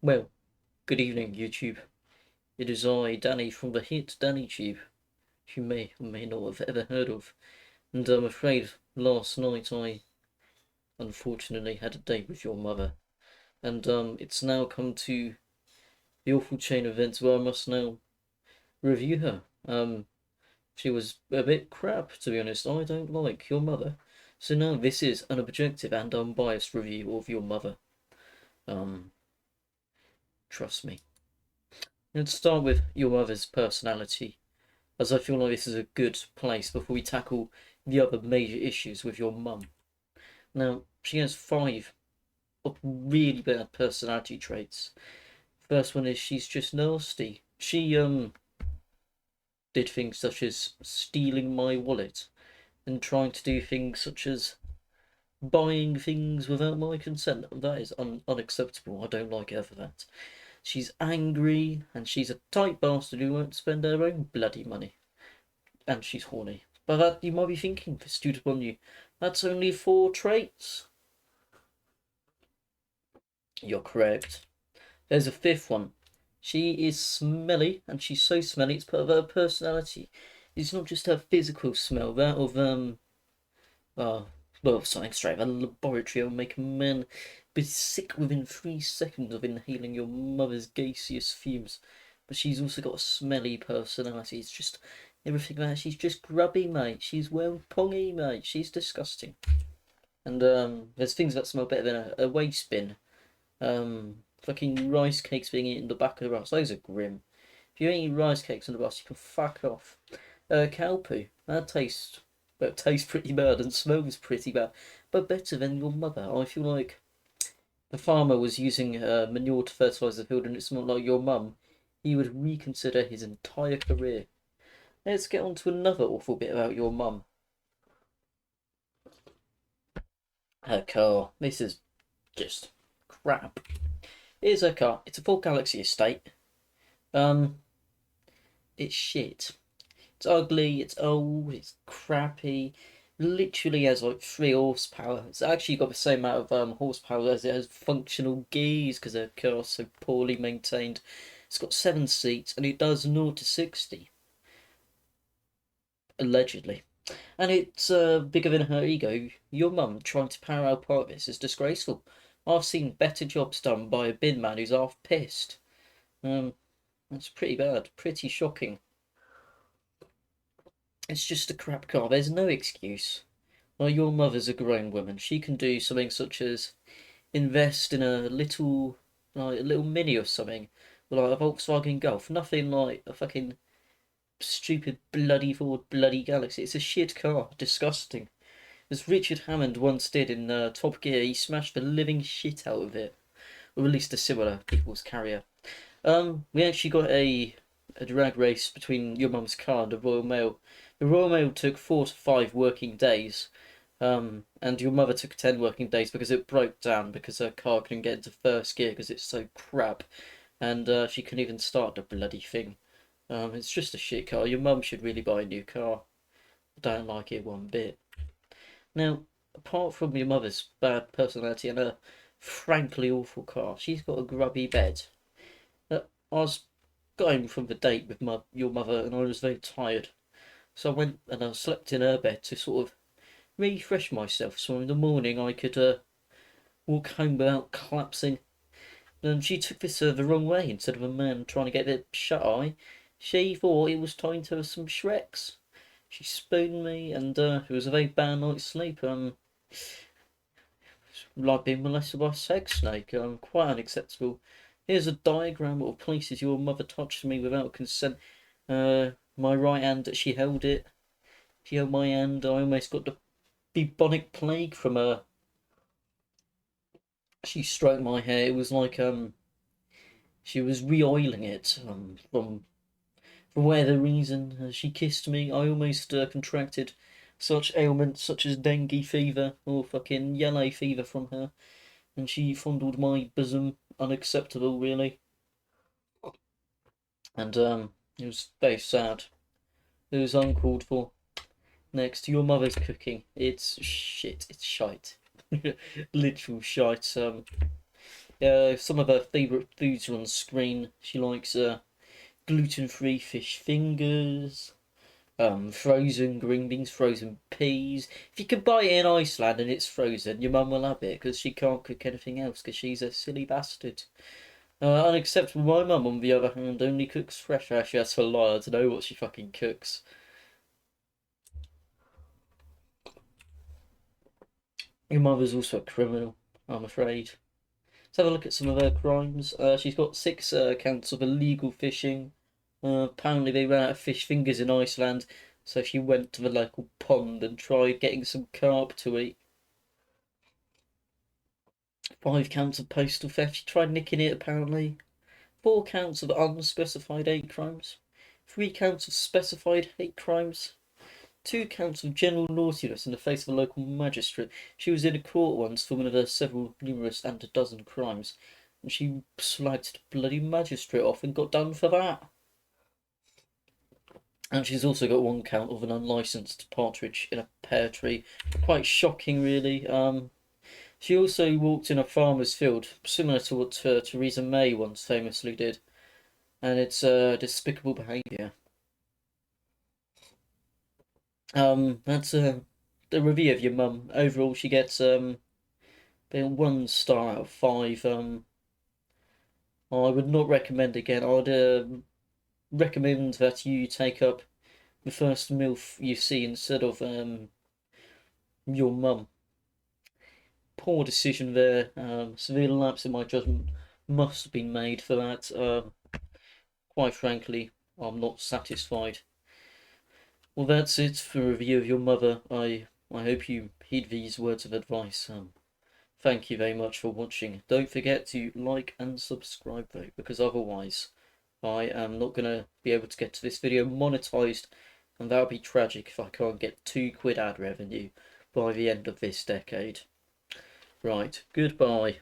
Well, good evening, YouTube. It is I, Danny, from the hit DannyTube, you may or may not have ever heard of. And I'm afraid last night I unfortunately had a date with your mother. And it's now come to the awful chain of events where I must now review her. She was a bit crap, to be honest. I don't like your mother. So now this is an objective and unbiased review of your mother. Um, Trust me. Let's start with your mother's personality, as I feel like this is a good place before we tackle the other major issues with your mum. Now, she has five really bad personality traits. First one is she's just nasty. She did things such as stealing my wallet and trying to do things such as buying things without my consent. That is unacceptable. I don't like her for that. She's angry and she's a tight bastard who won't spend her own bloody money. And she's horny. But that, you might be thinking, bestowed upon you, that's only four traits. You're correct. There's a fifth one. She is smelly, and she's so smelly it's part of her personality. It's not just her physical smell, that of uh well, something straight out of a laboratory will make a man be sick within 3 seconds of inhaling your mother's gaseous fumes. But she's also got a smelly personality. It's just everything about her. She's just grubby, mate. She's well pongy, mate. She's disgusting. And there's things that smell better than a waste bin. Fucking rice cakes being eaten in the back of the bus. Those are grim. If you're eating rice cakes on the bus, you can fuck off. Cow poo. Tastes pretty bad and smells pretty bad, but better than your mother. I feel like the farmer was using manure to fertilise the field and it smelled like your mum. He would reconsider his entire career. Let's get on to another awful bit about your mum. Her car. This is just crap. Here's her car. It's a full Galaxy estate. Um, it's shit. It's ugly, it's old, it's crappy. Literally has like 3 horsepower. It's actually got the same amount of horsepower as it has functional gears because the car's so poorly maintained. It's got 7 seats and it does 0 to 60, allegedly. And it's bigger than her ego. Your mum trying to parallel part of this is disgraceful. I've seen better jobs done by a bin man who's half pissed. Um, that's pretty bad, pretty shocking. It's just a crap car. There's no excuse. Well, your mother's a grown woman. She can do something such as invest in a little mini or something, like a Volkswagen Golf. Nothing like a fucking stupid bloody Ford bloody Galaxy. It's a shit car. Disgusting. As Richard Hammond once did in Top Gear, he smashed the living shit out of it, or at least a similar people's carrier. We actually got a drag race between your mum's car and the Royal Mail. The Royal Mail took 4 to 5 working days, and your mother took 10 working days because it broke down because her car couldn't get into first gear because it's so crap, and she couldn't even start the bloody thing. It's just a shit car. Your mum should really buy a new car. I don't like it one bit. Now, apart from your mother's bad personality and a frankly awful car, she's got a grubby bed. I was going from the date with your mother, and I was very tired. So I went and I slept in her bed to sort of refresh myself, so in the morning I could walk home without collapsing. And she took this the wrong way. Instead of a man trying to get a shut eye, she thought it was time to have some Shreks. She spooned me, and it was a very bad night's sleep. Like being molested by a sex snake. Quite unacceptable. Here's a diagram of places your mother touched me without consent. My right hand, she held it. She held my hand. I almost got the bubonic plague from her. She stroked my hair. It was like she was re-oiling it from whatever reason. She kissed me. I almost contracted such ailments such as dengue fever or fucking yellow fever from her. And she fondled my bosom. Unacceptable, really. And it was very sad. It was uncalled for. Next, your mother's cooking. It's shit. It's shite. Literal shite. Some of her favourite foods are on screen. She likes gluten-free fish fingers, frozen green beans, frozen peas. If you can buy it in Iceland and it's frozen, your mum will have it because she can't cook anything else because she's a silly bastard. Unacceptable. My mum, on the other hand, only cooks fresh. Actually, that's a lie. I don't know what she fucking cooks. Your mother's also a criminal, I'm afraid. Let's have a look at some of her crimes. She's got 6 counts of illegal fishing. Apparently, they ran out of fish fingers in Iceland, so she went to the local pond and tried getting some carp to eat. 5 counts of postal theft. She tried nicking it, apparently. 4 counts of unspecified hate crimes. 3 counts of specified hate crimes. 2 counts of general naughtiness in the face of a local magistrate. She was in a court once for one of her several numerous and a dozen crimes, and she slagged the bloody magistrate off and got done for that. And she's also got 1 count of an unlicensed partridge in a pear tree. Quite shocking, really. She also walked in a farmer's field, similar to what Theresa May once famously did, and it's despicable behaviour. That's the review of your mum. Overall, she gets 1 star out of 5. I would not recommend again. I'd recommend that you take up the first MILF you see instead of your mum. Poor decision there. Severe lapse in my judgment must have been made for that. Quite frankly, I'm not satisfied. Well, that's it for a review of your mother. I hope you heed these words of advice. Thank you very much for watching. Don't forget to like and subscribe though, because otherwise I am not going to be able to get to this video monetized, and that would be tragic if I can't get £2 ad revenue by the end of this decade. Right, goodbye.